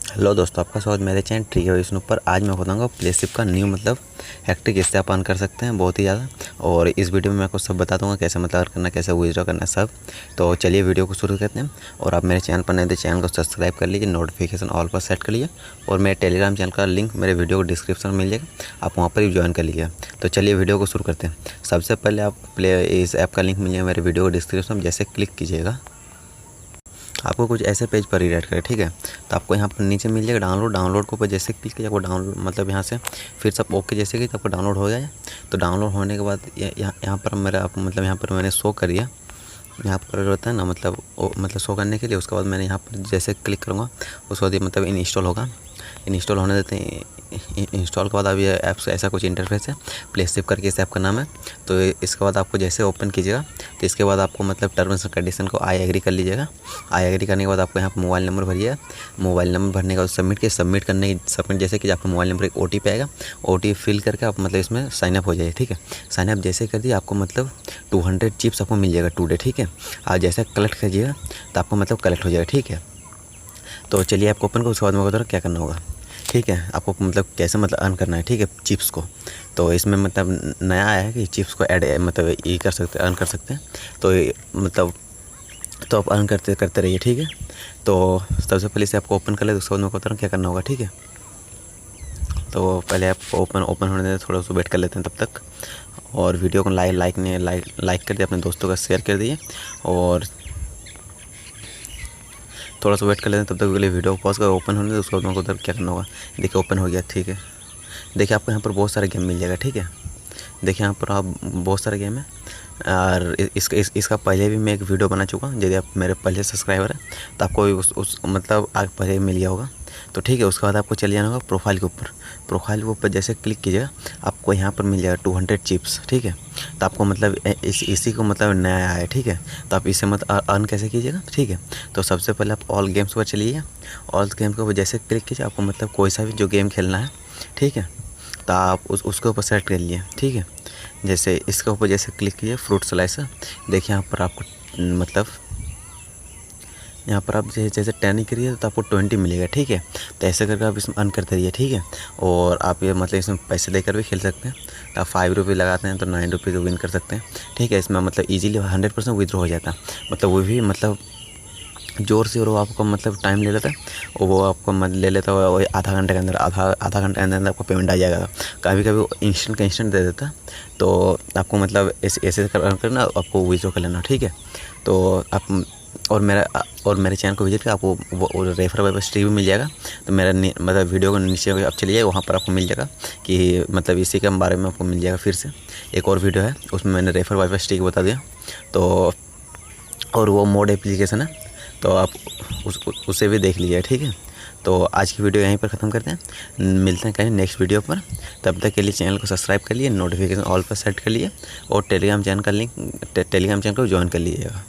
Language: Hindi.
हेलो दोस्तों, आपका स्वागत मेरे चैनल TrickbyBishnu पर। आज मैं बताऊंगा प्लेशिप का न्यू हैक्टिक कैसे आप अर्न कर सकते हैं बहुत ही ज़्यादा। और इस वीडियो में मैं आपको सब बता दूंगा कैसे अर्न करना, कैसे विड्रॉ करना सब। तो चलिए वीडियो को शुरू करते हैं। और आप मेरे चैनल पर नए तो चैनल को सब्सक्राइब कर लीजिए, नोटिफिकेशन ऑल पर सेट कर लीजिए। और मेरे टेलीग्राम चैनल का लिंक मेरे वीडियो को डिस्क्रिप्शन में मिल जाएगा, आप वहाँ पर भी ज्वाइन कर लीजिए। तो चलिए वीडियो को शुरू करते हैं। सबसे पहले आप इस ऐप का लिंक मिल जाएगा मेरे वीडियो को डिस्क्रिप्शन में, जैसे क्लिक कीजिएगा आपको कुछ ऐसे पेज पर रीडायरेक्ट करे। ठीक है, तो आपको यहाँ पर नीचे मिल जाएगा डाउनलोड के ऊपर जैसे क्लिक किया आपको डाउनलोड यहाँ से फिर सब ओके जैसे कि आपको डाउनलोड हो जाए। तो डाउनलोड होने के बाद यहाँ पर मेरा आप यहाँ पर मैंने शो कर दिया। यहाँ पर होता है ना शो करने के लिए। उसके बाद मैंने यहाँ पर जैसे क्लिक करूँगा उसके बाद इंस्टॉल होगा। इंस्टॉल होने देते हैं। इंस्टॉल के बाद अब ये ऐप से ऐसा कुछ इंटरफेस है, प्लेशिप करके इस ऐप का नाम है। तो इसके बाद आपको जैसे ओपन कीजिएगा तो इसके बाद आपको टर्म्स एंड कंडीशन को आई एग्री कर लीजिएगा। आई एग्री करने के बाद आपको यहाँ पर मोबाइल नंबर भरिएगा। मोबाइल नंबर भरने के बाद सबमिट जैसे कि आपका मोबाइल नंबर एक OTP आएगा। OTP फिल करके आप इसमें साइनअप हो जाइए। ठीक है, साइनअप जैसे कर दिए आपको 200 चिप्स आपको मिल जाएगा टुडे। ठीक है, आप जैसे कलेक्ट कीजिएगा तो आपको कलेक्ट हो जाएगा। ठीक है, तो चलिए आपको ओपन को उसके बाद मैं बता रहा क्या करना होगा। ठीक है, आपको कैसे अर्न करना है। ठीक है, चिप्स को तो इसमें नया आया है कि चिप्स को ऐड ये कर सकते हैं, अर्न कर सकते हैं। तो तो आप अर्न करते रहिए। ठीक है, तो सबसे पहले से आपको ओपन कर ले, उसके बाद मैं बता रहा हूँ क्या करना होगा। ठीक है, तो पहले आप ओपन होने दें, थोड़ा सा वेट कर लेते हैं तब तक। और वीडियो को लाइक कर दिए, अपने दोस्तों का शेयर कर दिए और थोड़ा सा वेट कर लेते हैं तब तक के लिए। वीडियो को पॉज कर ओपन होने दे, उसके बाद उधर क्या करना होगा। देखिए ओपन हो गया। ठीक है, देखिए आपको यहाँ पर बहुत सारे गेम मिल जाएगा। ठीक है, देखिए यहाँ पर आप बहुत सारे गेम है। और इसका पहले भी मैं एक वीडियो बना चुका हूँ। यदि आप मेरे पहले सब्सक्राइबर है तो आपको उस आगे पहले मिल गया होगा। तो ठीक है, उसके बाद आपको चले जाना होगा प्रोफाइल के ऊपर। प्रोफाइल के ऊपर जैसे क्लिक कीजिएगा आपको यहाँ पर मिल जाएगा 200 चिप्स। ठीक है, तो आपको इसी को नया आया है। ठीक है, तो आप इसे अर्न कैसे कीजिएगा। ठीक है, तो सबसे पहले आप ऑल गेम्स पर चलिए। ऑल गेम्स के ऊपर जैसे क्लिक कीजिए आपको कोई सा भी जो गेम खेलना है। ठीक है, तो आप उसके ऊपर सेलेक्ट कर लिए। ठीक है, जैसे इसके ऊपर जैसे क्लिक कीजिए फ्रूट स्लाइसर। देखिए यहाँ पर आपको यहाँ पर आप जैसे 10 करिए तो आपको 20 मिलेगा। ठीक है, तो ऐसे करके आप इसमें अर्न करते रहिए। ठीक है, और आप ये इसमें पैसे देकर भी खेल सकते हैं। तो आप 5 रुपये लगाते हैं तो 9 रुपये विन कर सकते हैं। ठीक है, इसमें ईजिली 100% विड्रॉ हो जाता है। वो भी जोर से। और वो आपको टाइम ले लेता है, और वो आपको ले लेता है वही आधा घंटे के अंदर आधा घंटे के अंदर आपको पेमेंट आ जाएगा। कभी कभी इंस्टेंट दे देता है। तो आपको ऐसे करना आपको विड्रॉ कर लेना। ठीक है, तो आप और मेरे चैनल को विजिट कर आपको वो रेफर वाइपर स्ट्रिक भी मिल जाएगा। तो मेरा वीडियो को नीचे आप चलिए, वहाँ पर आपको मिल जाएगा कि इसी के बारे में आपको मिल जाएगा। फिर से एक और वीडियो है, उसमें मैंने रेफर वाइपर स्ट्रिक बता दिया। तो और वो मोड एप्लीकेशन है, तो आप उसे भी देख लीजिए। ठीक है, तो आज की वीडियो यहीं पर ख़त्म करते हैं। मिलते हैं कहीं नेक्स्ट वीडियो पर। तब तक के लिए चैनल को सब्सक्राइब कर लिए, नोटिफिकेशन ऑल पर सेट कर लिए और टेलीग्राम चैनल को ज्वाइन कर लीजिएगा।